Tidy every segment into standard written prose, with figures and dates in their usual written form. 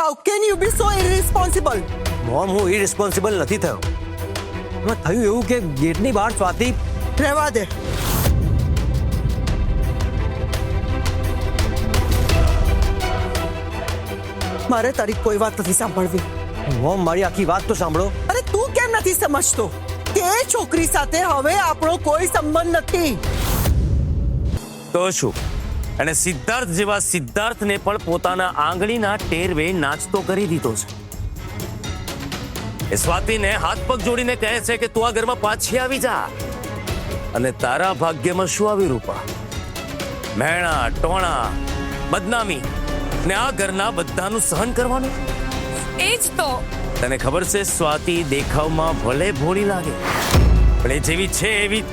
How can you be so irresponsible? Mom, હું irresponsible નથી થયો. એમાં થયું એવું કે ગેટની બહાર સ્વાતિ. રહેવા દે. મારે તારી કોઈ વાત નથી સાંભળવી. મોમ, મારી આખી વાત તો સાંભળો. અરે તું કેમ નથી સમજતો કે એ છોકરી સાથે હવે આપણો કોઈ સંબંધ નથી? તો શું? અને સિદ્ધાર્થ જેવા સિદ્ધાર્થને પણ પોતાના આંગળીના ટેરવે નાચતો કરી દીધો છે. એ સ્વાતિને હાથ પગ જોડીને કહે છે કે તું આ ઘરમાં પાછી આવી જા. અને તારા ભાગ્યમાં શું આવ્યું રૂપા? મહેણા, ટોણા, બદનામી ને આ ઘરના બધાનું સહન કરવાનું. એ જ તો. તને ખબર છે સ્વાતિ દેખાવમાં ભલે ભોળી લાગે પણ એ જેવી છે એવી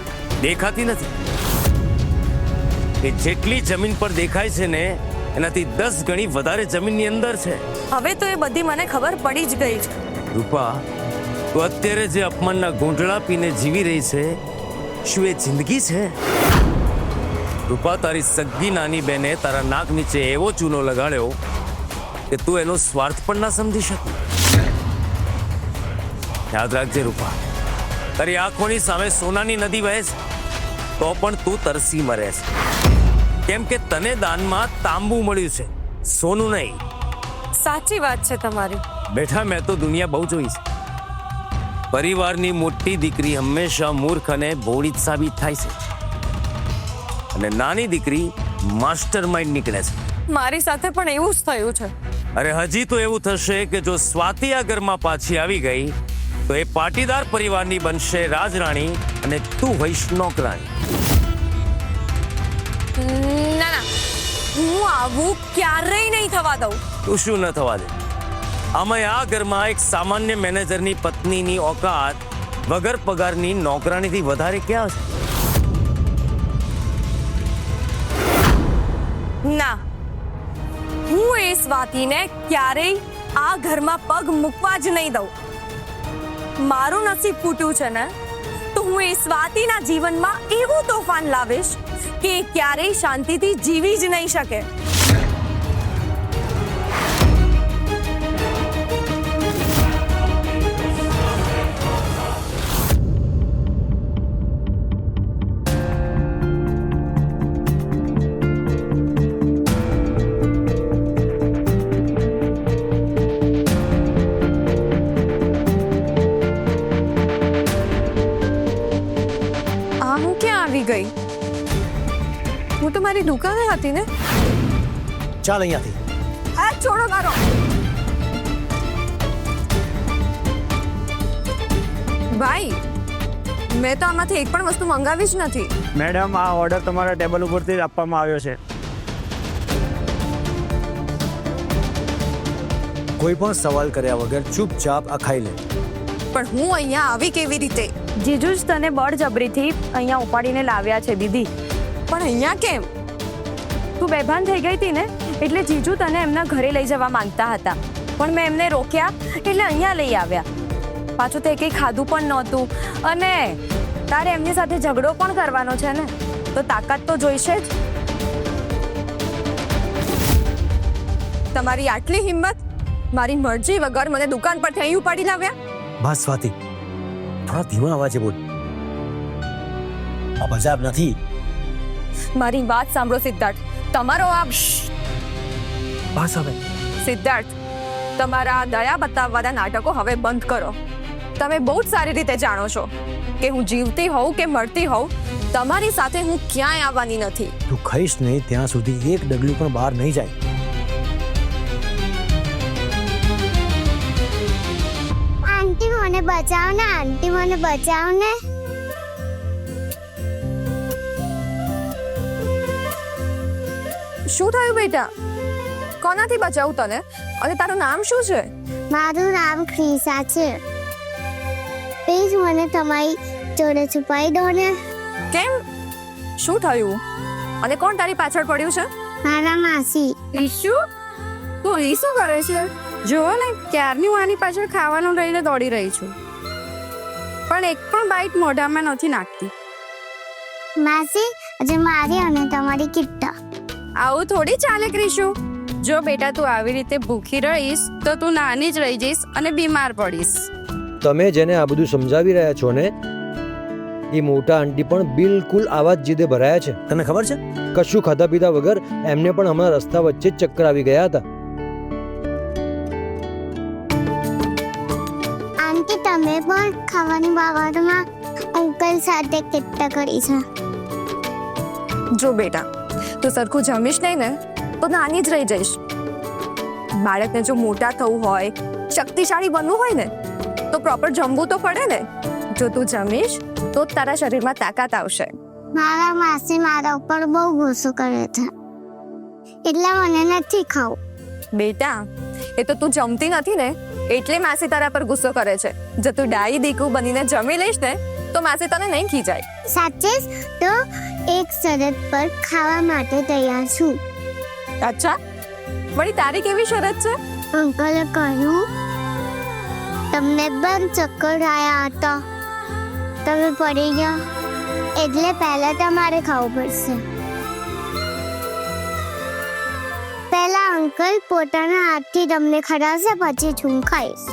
દેખાતી નથી. એ જેટલી જમીન પર દેખાય છે ને એનાથી 10 ગણી વધારે જમીનની અંદર છે. હવે તો એ બધી મને ખબર પડી જ ગઈ છે. રૂપા, તું અત્યારે જે અપમાનના ગૂંઠડા પીને જીવી રહી છે શું એ જિંદગી છે? રૂપા, તારી સગ્ગી નાની બેને તારા નાક નીચે એવો ચૂનો લગાડ્યો કે તું એનો સ્વાર્થ પણ ના સમજી શકી. યાદ રાખજે રૂપા, તારી આંખોની સામે સોનાની નદી વહે છે તો પણ તું તરસી મરે છે. કેમ કે તને દાનમાં તાંબુ મળ્યું છે, સોનું નહીં. સાચી વાત છે તમારી. બેઠા, મેં તો દુનિયા બહુ જોઈ છે. પરિવારની મોટી દીકરી હંમેશા મૂર્ખ અને ભોળી જ સાબિત થાય છે અને નાની દીકરી માસ્ટર માઇન્ડ નીકળે છે. મારી સાથે પણ એવું જ થયું છે. અરે હજી તો એવું થશે કે જો સ્વાતિ આ ઘરમાં પાછી આવી ગઈ તો એ પાટીદાર પરિવારની બનશે રાજરાણી અને તું હોઈશ નોકરાણી. ના ના, હું આવું ક્યારેય નહીં થવા દઉં. તું શું ન થવા દે? આમાં આ ઘરમાં એક સામાન્ય મેનેજરની પત્નીની ઓકાત વગર પગારની નોકરાણીથી વધારે ક્યાં છે? ના, હું એ સ્વાતિને ક્યારેય આ ઘરમાં પગ મૂકવા જ નહીં દઉં. મારું નસીબ ફૂટ્યું છે ને તો હું એ સ્વાતિના જીવનમાં એવું તોફાન લાવીશ કે એ ક્યારેય શાંતિથી જીવી જ નહીં શકે. ગઈ. હું તો મારી દુકાને હતી ને. ચાલ અહીંયાથી. આ છોડો મારો. ભાઈ, મેં તો આમાંથી એક પણ વસ્તુ મંગાવી જ નથી. મેડમ, આ ઓર્ડર તમારા ટેબલ ઉપરથી જ આપવામાં આવ્યો છે. કોઈ પણ સવાલ કર્યા વગર ચૂપચાપ આ ખાઈ લે. પણ હું અહીંયા આવી કેવી રીતે? જીજુ જ તને બળજબરીથી અહીંયા ઉપાડીને લાવ્યા છે દીદી. પણ અહીંયા કેમ? તું બેભાન થઈ ગઈ હતી ને એટલે જીજુ તને એમના ઘરે લઈ જવા માંગતા હતા પણ મેં એમને રોક્યા એટલે અહીંયા લઈ આવ્યા. પાછું તે કંઈ ખાધું પણ નહોતું અને તારે એમની સાથે ઝઘડો પણ કરવાનો છે ને તો તાકાત તો જોઈશે જ. તમારી આટલી હિંમત મારી મરજી વગર મને દુકાન પરથી અહીં ઉપાડી લાવ્યા? બસ સ્વાતિ, થોડા ધીમા અવાજે બોલ. આ મજાક નથી. મારી વાત સાંભળો સિદ્ધાર્થ. તમારો આ બસ હવે. સિદ્ધાર્થ, તમારા દયા બતાવવાના નાટકો હવે બંધ કરો. તમે બહુ જ સારી રીતે જાણો છો કે હું જીવતી હોઉં કે મરતી હોઉં તમારી સાથે હું ક્યાંય આવવાની નથી. તું ખાઈશ નહીં ત્યાં સુધી એક ડગલું પણ બહાર નહીં જાય. આંટી મને બચાવો ને, આંટી મને બચાવો ને. શું થયું બેટા? કોનાથી બચાવું તને? અને તારું નામ શું છે? મારું નામ ક્રિશા છે. પ્લીઝ મને તમારી જોડે છુપાઈ દો ને. કેમ? શું થયું? અને કોણ તારી પાછળ પડ્યું છે? મારા માસી. ઈશુ, તું અહીં શું કરે છે? જુઓ ને, ક્યારની હું આની પાછળ ખાવાનું લઈને દોડી રહી છું પણ એક પણ બાઈટ મોઢામાં નથી નાખતી. માસી, આજે મારી અને તમારી કિટ્ટા. આવું થોડી ચાલે ક્રિશુ. જો બેટા તું આવી રીતે ભૂખી રહીશ તો તું નાની જ રહી જઈશ અને બીમાર પડીશ. તમે જેને આ બધું સમજાવી રહ્યા છો ને એ મોટા આંટી પણ બિલકુલ આવા જ જીદે ભરાયા છે. તને ખબર છે કશું ખાધા પીધા વગર એમને પણ હમણાં રસ્તા વચ્ચે જ ચક્કર આવી ગયા હતા. આંટી તમે પણ ખાવાની બાબતમાં અંકલ સાથે કેટલા કરી છે. જો બેટા તું સરખું જમીશ નહીં ને તો નાની જ રહી જઈશ. બાળકને જો મોટા થવું હોય, શક્તિશાળી બનવું હોય ને તો પ્રોપર જમવું તો પડે ને. જો તું જમીશ તો જ તારા શરીરમાં તાકાત આવશે. મારા માસી મારા ઉપર બહુ ગુસ્સો કરે છે એટલે મને નથી ખાવું. બેટા એ તો તું જમતી નથી ને એટલે માસી તારા પર ગુસ્સો કરે છે. જો તું ડાઈ દીકુ બનીને જમી લઈશ ને તો માસી તને નહીં ખીજાય. સાચે જ તો એક શરત પર ખાવા માટે તૈયાર છું. અચ્છા, વળી તારી કેવી શરત છે? અંકલે કહ્યું તમને પણ ચક્કર આવ્યા હતા, તમે પડી ગયા એટલે પહેલા તમારે ખાવું પડશે. પહેલા અંકલ પોતાના હાથથી તમને ખવડાવશે, પછી હું ખાઈશ.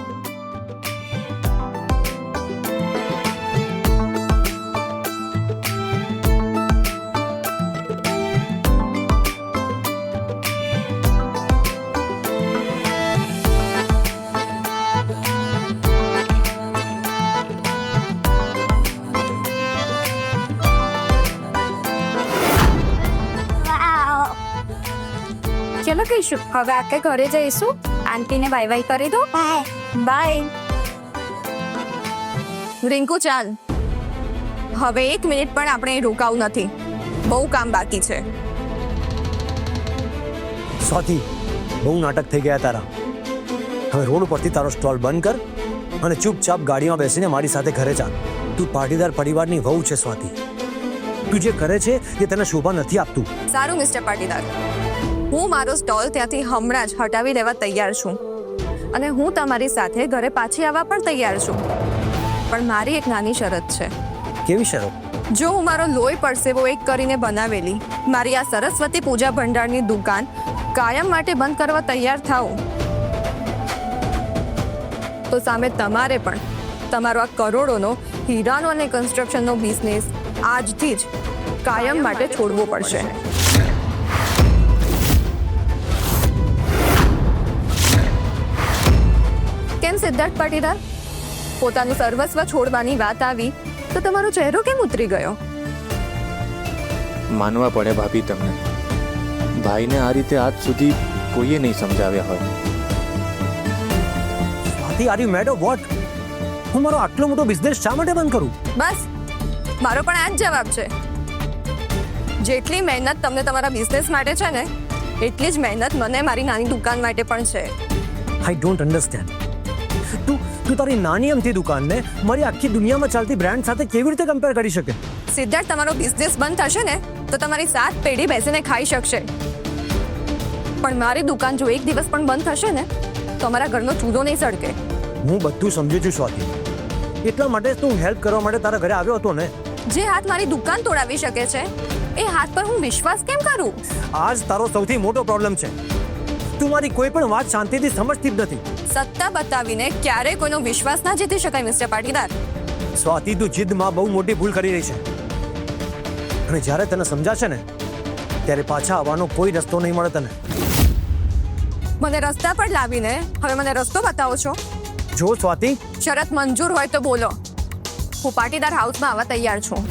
ચલો કહીશું હવે આખે ઘરે જઈશું. આંટીને બાય બાય કરી દો. બાય. રિંકુ ચાલ, હવે 1 મિનિટ પણ આપણે રોકાવું નથી. બહુ કામ બાકી છે. સ્વાતિ, બહુ નાટક થઈ ગયા તારા. હવે રોડ ઉપરથી તારો સ્ટોલ બંધ કર અને ચૂપચાપ ગાડીમાં બેસીને મારી સાથે ઘરે ચાલ. તું પાટીદાર પરિવારની વહુ છે સ્વાતિ. તું જે કરે છે એ તને શોભા નથી આપતું. સારું મિસ્ટર પાટીદાર, હું મારો સ્ટોલ ત્યાંથી હમણાં જ હટાવી લેવા તૈયાર છું અને હું તમારી સાથે ઘરે પાછી આવવા પણ તૈયાર છું. પણ મારી એક નાની શરત છે. કેવી શરત? જો હું મારો લોહી પરસેવો એક કરીને બનાવેલી મારી આ સરસ્વતી પૂજા ભંડારની દુકાન કાયમ માટે બંધ કરવા તૈયાર થાવ તો સામે તમારે પણ તમારો આ કરોડોનો હીરાનો અને કન્સ્ટ્રક્શનનો બિઝનેસ આજથી જ કાયમ માટે છોડવો પડશે. કેમ સિદ્ધાર્થ પાટીદાર, પોતાનું સર્વસ્વ છોડવાની વાત આવી તો તમારો ચહેરો કેમ ઉતરી ગયો? માનવા પડે ભાભી તમને, ભાઈને આ રીતે આજ સુધી કોઈએ નહીં સમજાવ્યા હોય. Swati, are you made of what? હું મારો આટલો મોટો બિઝનેસ શા માટે બંધ કરું? બસ મારો પણ આ જ જવાબ છે. જેટલી મહેનત તમને તમારા બિઝનેસ માટે છે ને એટલી જ મહેનત મને મારી નાની દુકાન માટે પણ છે. I don't understand. તું તારી નાની અમથી દુકાનને મારી આખી દુનિયામાં ચાલતી બ્રાન્ડ સાથે કેવી રીતે કમ્પેર કરી શકે? સિદ્ધાર્થ, તમારો બિઝનેસ બંધ થશે ને તો તમારી 7 પેઢી બેસીને ખાઈ શકશે. પણ મારી દુકાન જો એક દિવસ પણ બંધ થશે ને તો અમારા ઘરનો ચૂલો નહીં સળકે. હું બધું સમજુ છું સ્વાતિ, એટલા માટે તું હેલ્પ કરવા માટે તારા ઘરે આવ્યો હતો ને. જે હાથ મારી દુકાન તોડાવી શકે છે એ હાથ પર હું વિશ્વાસ કેમ કરું? આ જ તારો સૌથી મોટો પ્રોબ્લેમ છે. તું મારી કોઈ પણ વાત શાંતિથી સમજતી જ નથી. સત્તા બતાવીને ક્યારેય કોઈનો વિશ્વાસ ના જીતી શકાય મિસ્ટર પાટીદાર. સ્વાતિ, તું જીદમાં બહુ મોટી ભૂલ કરી રહી છે અને જ્યારે તને સમજાશે ને ત્યારે પાછા આવવાનો કોઈ રસ્તો નહીં મળે તને. મને રસ્તા પર લાવીને હવે મને રસ્તો બતાવો છો? જો સ્વાતિ, શરત મંજૂર હોય તો બોલો. હું પાટીદાર હાઉસમાં આવવા તૈયાર છું.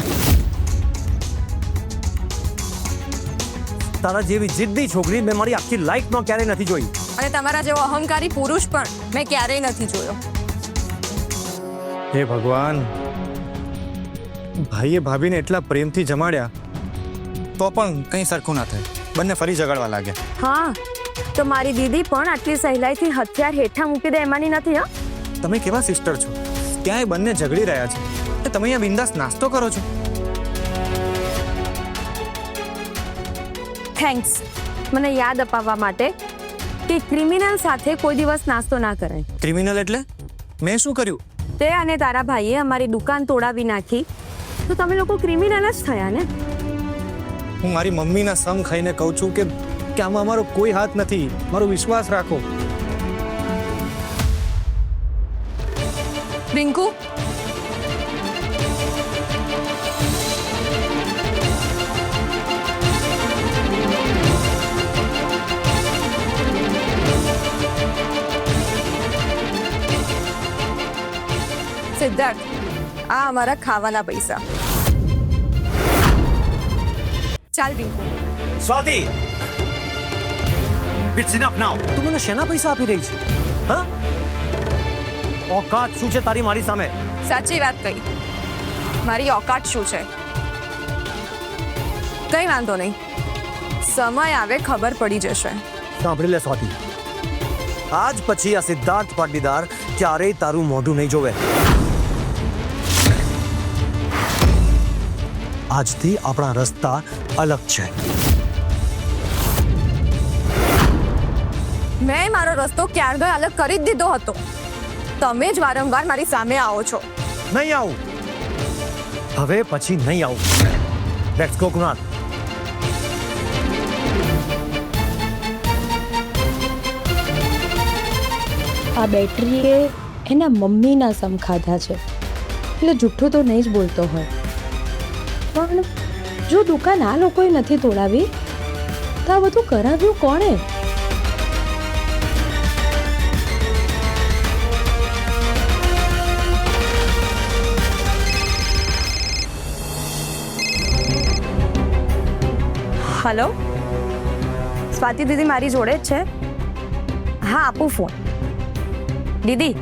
તારા જેવી જિદ્દી છોકરી મેં મારી આખી લાઈફમાં ક્યારેય નથી જોઈ. અને તમારા જેવો અહંકારી પુરુષ પણ મેં ક્યારેય નથી જોયો. હે ભગવાન, ભાઈએ ભાભીને એટલા પ્રેમથી જમાડ્યા તો પણ કંઈ સરખું ના થાય. બંને ફરી ઝઘડવા લાગ્યા. હા, તો મારી દીદી પણ આટલી સહેલાઈથી હથિયાર હેઠા મૂકી દે એમાંની નથી. હા, તમે કેવા સિસ્ટર છો? ત્યાંય બંને ઝઘડી રહ્યા છે તો તમે અહીંયા બિંદાસ નાસ્તો કરો છો. થેન્ક્સ મને યાદ અપાવવા માટે કે ક્રિમિનલ સાથે કોઈ દિવસ નાસ્તો ના કરાય. ક્રિમિનલ એટલે? મેં શું કર્યું? તે અને તારા ભાઈએ અમારી દુકાન તોડાવી નાખી તો તમે લોકો ક્રિમિનલ જ થયા ને. હું મારી મમ્મીના સમ ખાઈને કહું છું કે કે આમાં અમારો કોઈ હાથ નથી. મારો વિશ્વાસ રાખો. રિંકુ, સિદ્ધાર્થ, આ અમારા ખાવાના પૈસા. ચાલ રિંકુ. સ્વાતિ, ઇટ્સ ઇનફ નાઉ. તું મને શેના પૈસા આપી રહી છે? હા, ઓકાત શું છે તારી મારી સામે? સાચી વાત કહી. મારી ઓકાત શું છે? કઈ વાંધો નહીં, સમય આવે ખબર પડી જશે. સાંભળી લે સ્વાતિ, આજ પછી આ સિદ્ધાર્થ પાટીદાર ક્યારેય તારું મોઢું નહીં જોવે. આજથી આપણા રસ્તા અલગ છે. મેં મારો રસ્તો ક્યારનો અલગ કરી જ દીધો હતો. તમે જ વારંવાર મારી સામે આવો છો. નહીં આવું, હવે પછી નહીં આવું. Let's go Kunal. આ બેટરીએ એના મમ્મીના સમ ખાધા છે એટલે જુઠ્ઠું તો નહીં જ બોલતો હોય. પણ જો દુકાન આ લોકોએ નથી તોડાવી તો આ બધું કરાવ્યું કોણે? હલો, સ્વાતિ દીદી મારી જોડે જ છે. હા, આપું ફોન. દીદી,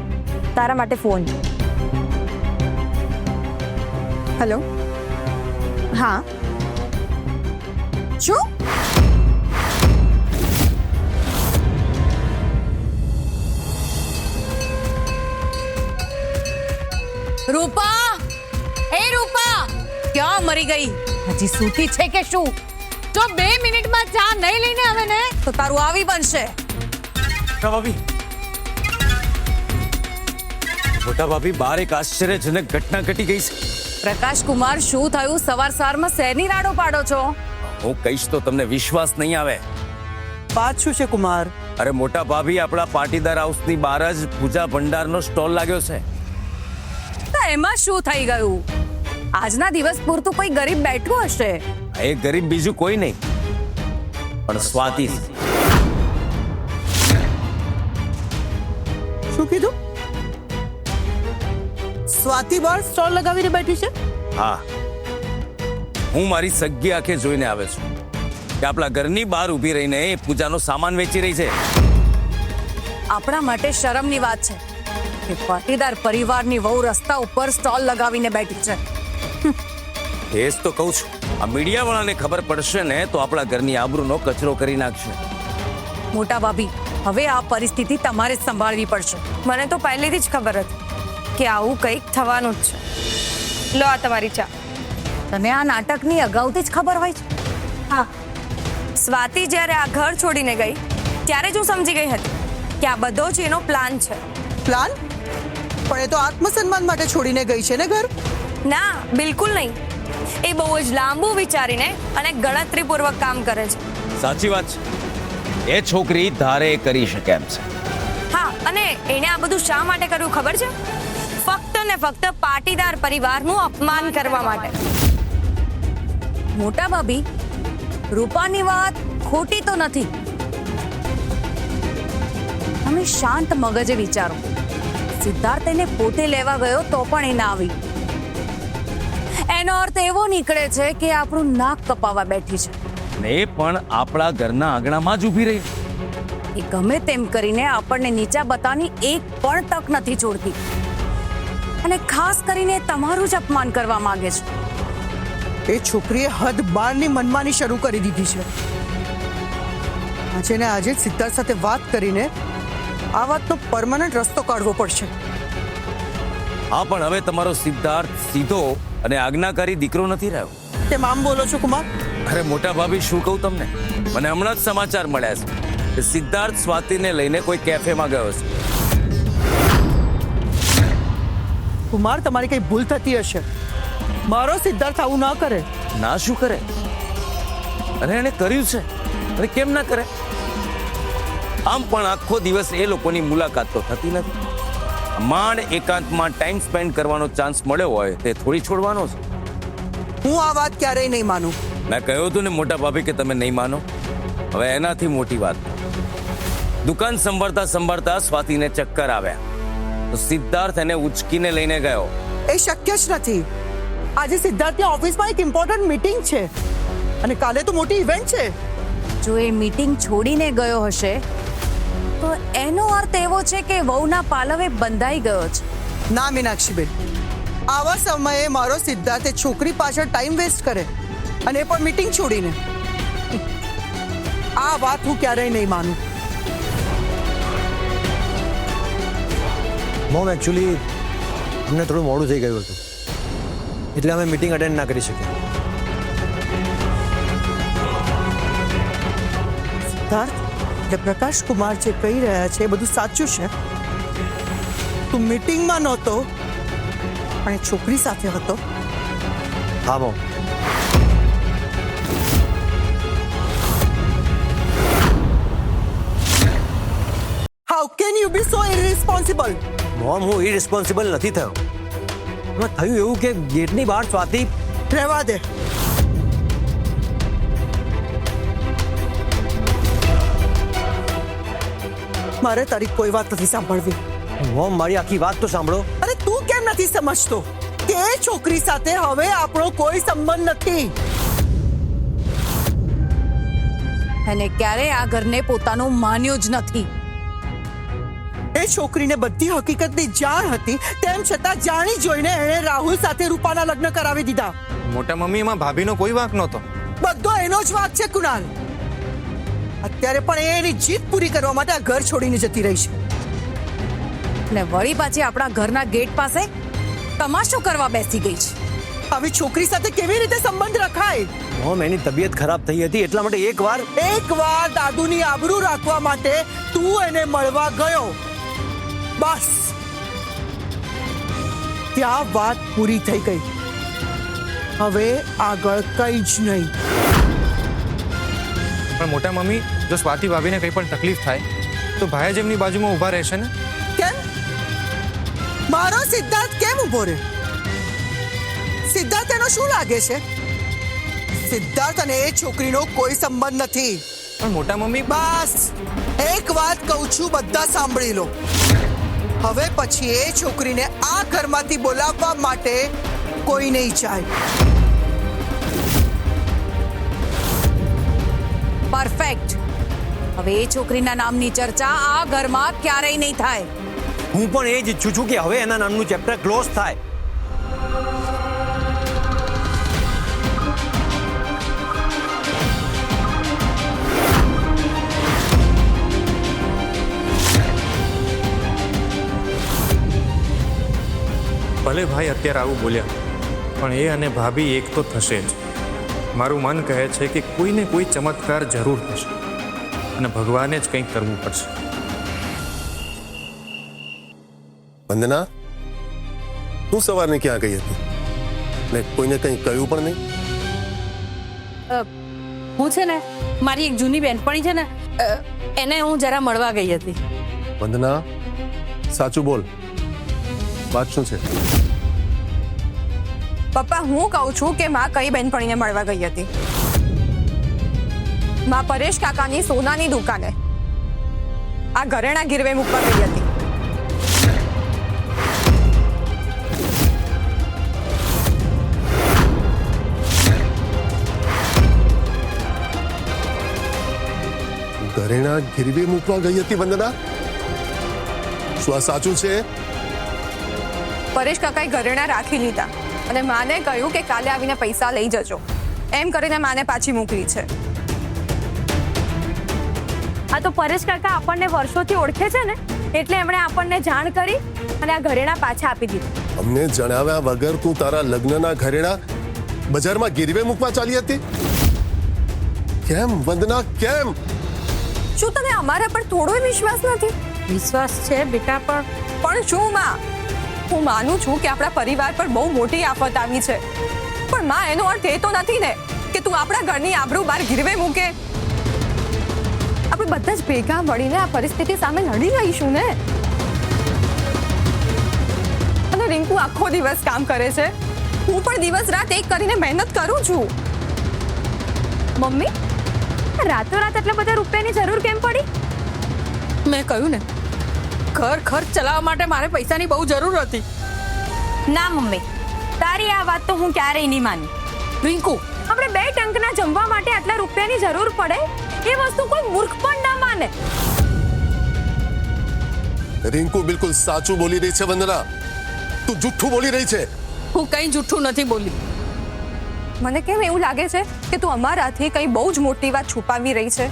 તારા માટે ફોન છે. હેલો, હા, શું? રૂપા, એ રૂપા, ક્યાં મરી ગઈ? હજી સૂતી છે કે શું? જો 2 મિનિટમાં ચા નહીં લઈને આવે ને તો તારું આવી બનશે. ભાભી, મોટા ભાભી, બહાર એક આશ્ચર્યજનક ઘટના ઘટી ગઈ છે. પ્રકાશ કુમાર, શું થયું? સવારમાં શેરની રાડો પાડો છો? હું કહીશ તો તમને વિશ્વાસ નહીં આવે. વાત શું છે કુમાર? અરે મોટા ભાભી, આપણા પાટીદાર હાઉસની બહાર જ પૂજા ભંડારનો સ્ટોલ લાગ્યો છે. તો એમાં શું થઈ ગયું? આજના દિવસ પૂરતું કોઈ ગરીબ બેઠું હશે. એ ગરીબ બીજું કોઈ નહીં પણ સ્વાતિ. શું કીધું? સ્વાતિ બહાર સ્ટોલ લગાવીને બેઠી છે? હા, હું મારી સગી આંખે જોઈને આવ્યો છું કે આપણા ઘરની બહાર ઊભી રહીને એ પૂજાનો સામાન વેચી રહી છે. આપણા માટે શરમની વાત છે કે પાટીદાર પરિવારની વહુ રસ્તા ઉપર સ્ટોલ લગાવીને બેઠી છે. એ જ તો કહું છું, આ મીડિયાવાળાને ખબર પડશે ને તો આપણા ઘરની આબરૂનો કચરો કરી નાખશે. મોટા ભાભી, હવે આ પરિસ્થિતિ તમારે જ સંભાળવી પડશે. મને તો પહેલેથી જ ખબર હતી કે આવું કંઈક થવાનું જ છે. લો આ તમારી ચા. તને આ નાટકની અગાઉથી જ ખબર હોય છે? હા, સ્વાતિ જ્યારે આ ઘર છોડીને ગઈ ત્યારે જ હું સમજી ગઈ હતી કે આ બધો જ એનો પ્લાન છે. પ્લાન? પણ એ તો આત્મસન્માન માટે છોડીને ગઈ છે ને ઘર. ના, બિલકુલ નહીં. એ બહુ જ લાંબુ વિચારીને અને ગણતરીપૂર્વક કામ કરે છે. સાચી વાત છે, એ છોકરી ધારે કરી શકે એમ છે. હા, અને એને આ બધું શા માટે કર્યું ખબર છે? ફક્ત ને ફક્ત પાટીદાર પરિવારનું અપમાન કરવા માટે. મોટા ભાભી, રૂપાની વાત ખોટી તો નથી. તમે શાંત મગજે વિચારો. સિદ્ધાર્થ એને પોતે લેવા ગયો તો પણ એ ના આવી. એનો અર્થ એવો નીકળે છે કે આપણું નાક કપાવા બેઠી છે. ને એ પણ આપણા ઘરના આંગણામાં જ ઊભી રહી. એ ગમે તેમ કરીને આપણને નીચા બતાવવાની એક પણ તક નથી છોડતી. અને ખાસ કરીને તમારું જ અપમાન કરવા માંગે છે. એ છોકરીએ હદ બારની મનમાની શરૂ કરી દીધી છે. આજે ને આજે જ સિદ્ધાર્થ સાથે વાત કરીને આ વાતનો પરમાનન્ટ રસ્તો કાઢવો પડશે. હા, પણ હવે તમારો સિદ્ધાર્થ સીધો અને આજ્ઞાકારી દીકરો નથી રહ્યો. તેમ આમ બોલો છો કુમાર? અરે મોટા ભાભી, શું કહું તમને, મને હમણાં જ સમાચાર મળ્યા છે કે સિદ્ધાર્થ સ્વાતિને લઈને કોઈ કેફેમાં ગયો છે. કુમાર, તમારી કઈ ભૂલ થતી હશે. મારો સિદ્ધાર્થ આવું ના કરે. ના, શું કરે? અરે એને કર્યું છે. અરે કેમ ના કરે? આમ પણ આખો દિવસ એ લોકોની મુલાકાત તો થતી નથી. માંડ એકાંતમાં ટાઈમ સ્પેન્ડ કરવાનો ચાન્સ મળ્યો હોય તે થોડી છોડવાનો છે. હું આ વાત ક્યારેય નહીં માનું. મેં કહ્યું હતું ને મોટા ભાભી કે તમે નહીં માનો. હવે એનાથી મોટી વાત, દુકાન સંભાળતા સંભાળતા સ્વાતિને ચક્કર આવ્યા તો સિદ્ધાર્થ એને ઉચકીને લઈને ગયો. એ શક્ય જ નથી. આજે સિદ્ધાર્થની ઓફિસમાં એક ઇમ્પોર્ટન્ટ મીટિંગ છે અને કાલે તો મોટી ઇવેન્ટ છે. જો એ મીટિંગ છોડીને ગયો હશે તો એનો અર્થ એવો છે કે વહુના પાલવે બંધાઈ ગયો છે. ના મીનાક્ષીબેન, આવા સમયે મારો સિદ્ધાર્થ એ છોકરી પાછળ ટાઈમ વેસ્ટ કરે અને એ પણ મીટિંગ છોડીને. આ વાત હું ક્યારેય નહીં માનું. મોમ એકચ્યુઅલી અમને થોડું મોડું થઈ ગયું હતું એટલે અમે મીટિંગ અટેન્ડ ના કરી શક્યા. સિદ્ધાર્થ, કે પ્રકાશ કુમાર જે કહી રહ્યા છે એ બધું સાચું છે? તું મીટિંગમાં નહોતો પણ એ છોકરી સાથે હતો. હા mom. How can you be so irresponsible? Mom, હું ઇરરિસ્પોન્સિબલ નથી થયો. એમાં થયું એવું કે ગેટની બહાર સ્વાતિ. રહેવા દે. મારે તારી કોઈ વાત નથી સાંભળવી. મોમ, મારી આખી વાત તો સાંભળો. અરે તું કેમ નથી સમજતો કે એ છોકરી સાથે હવે આપણો કોઈ સંબંધ નથી? અને ક્યારે આ ઘરને પોતાનું માન્યું જ નથી. એ છોકરીને બધી હકીકતની જાણ હતી તેમ છતાં જાણી જોઈને એણે રાહુલ સાથે રૂપાના લગ્ન કરાવી દીધા. મોટા મમ્મી, એમાં ભાભીનો કોઈ વાંક નહોતો. બધો એનો જ વાંક છે કુણાલ. અત્યારે પણ એની જીત પૂરી કરવા માટે આ ઘર છોડીને જતી રહી છે. અને વળી પાછી આપણા ઘરના ગેટ પાસે તમાશો કરવા બેસી ગઈ છે. આવી છોકરી સાથે કેવી રીતે સંબંધ રખાય? મોમ, એની તબિયત ખરાબ થઈ હતી એટલા માટે એકવાર દાદુની આબરૂ રાખવા માટે તું એને મળવા ગયો. બસ ત્યાં વાત પૂરી થઈ ગઈ. હવે આગળ કઈ જ નહીં. પણ મોટા મમ્મી, જો સ્વાતિ ભાભીને કંઈ પણ તકલીફ થાય તો ભાઈ જ એમની બાજુમાં ઊભા રહેશે ને. કેમ? મારો સિદ્ધાર્થ કેમ ઊભો રહે? સિદ્ધાર્થ એનો શું લાગે છે? સિદ્ધાર્થ અને એ છોકરીનો કોઈ સંબંધ નથી. પણ મોટા મમ્મી, બસ એક વાત કહું છું, બધા સાંભળી લો. હવે પછી એ છોકરીને આ ઘરમાંથી બોલાવવા માટે કોઈ નહીં જાય. પરફેક્ટ. હવે એ છોકરીના નામની ચર્ચા આ ઘરમાં ક્યારેય નહીં થાય. હું પણ એ જ ઈચ્છું છું કે હવે એના નામનું ચેપ્ટર ક્લોઝ થાય. ભલે ભાઈ અત્યારે આવું બોલ્યા, પણ એ અને ભાભી એક તો થશે જ. મારું મન કહે છે કે કોઈને કોઈ ચમત્કાર જરૂર થશે અને ભગવાને જ કંઈક કરવું પડશે. વંદના, તું સવારની ક્યાં ગઈ હતી ને કોઈને કંઈ કહ્યું પણ નહીં? હું છે ને મારી એક જૂની બેનપણી છે ને એને હું જરા મળવા ગઈ હતી. વંદના, સાચું બોલ, વાત શું છે? પપ્પા, હું કહું છું કે માં કઈ બેનપણીને મળવા ગઈ હતી? માં પરેશ કાકાની સોનાની દુકાને આ ઘરેણા ગીરવે મૂકવા ગઈ હતી. ઘરેણા ગીરવે મૂકવા ગઈ હતી વંદના? શું આ સાચું છે? પરેશ કાકાએ ઘરેણા રાખી લીધા અને માને કહ્યું કે કાલે આવીને પૈસા લઈ જજો. એમ કરીને માને પાછી મોકલી છે. આ તો પરેશ કાકા આપણને વર્ષોથી ઓળખે છે ને એટલે એમણે આપણને જાણ કરી અને આ ઘરેણા પાછા આપી દીધા. અમને જણાવ્યા વગર તું તારા લગ્નના ઘરેણા બજારમાં ગીરવે મૂકવા ચાલી હતી? કેમ વંદના, કેમ? શું તને અમારા પર થોડો વિશ્વાસ નથી? વિશ્વાસ છે બેટા, પણ શું માં? હું માનું છું કે આપણા પરિવાર પર બહુ મોટી આફત આવી છે, પણ માં એનો અર્થ એ તો નથી ને કે તું આપણા ઘરની આબરૂ બહાર ગીરવે મૂકે. આપણે બધા જ ભેગા મળીને આ પરિસ્થિતિ સામે લડી લઈશું ને. અને રિંકુ આખો દિવસ કામ કરે છે, હું પણ દિવસ રાત એક કરીને મહેનત કરું છું. મમ્મી, રાતોરાત આટલા બધા રૂપિયાની જરૂર કેમ પડી? મેં કહ્યું ને, ઘર ખર્ચ ચલાવવા માટે મારે પૈસાની બહુ જરૂર હતી. ના મમ્મી, તારી આ વાત તો હું ક્યારેય નહીં માની. રિંકુ, આપણે 2 ટંકના જમવા માટે આટલા રૂપિયાની જરૂર પડે એ વસ્તુ કોઈ મૂર્ખ પણ ના માને. રિંકુ બિલકુલ સાચું બોલી રહી છે વંદના, તું જુઠ્ઠું બોલી રહી છે. હું કંઈ જૂઠું નથી બોલી. મને કેમ એવું લાગે છે કે તું અમારાથી કંઈ બહુ જ મોટી વાત છુપાવી રહી છે.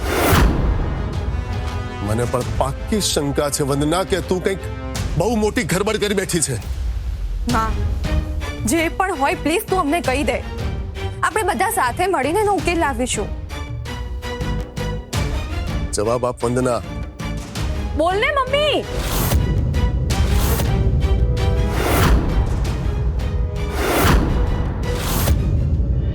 મને પણ પાક્કી શંકા છે વંદના કે તું કંઈક બહુ મોટી ગરબડ કરી બેઠી છે. ના, જે પણ હોય પ્લીઝ તું અમને કહી દે. આપણે બધા સાથે મળીને એનો ઉકેલ લાવીશું. જવાબ આપ વંદના. બોલ ને મમ્મી.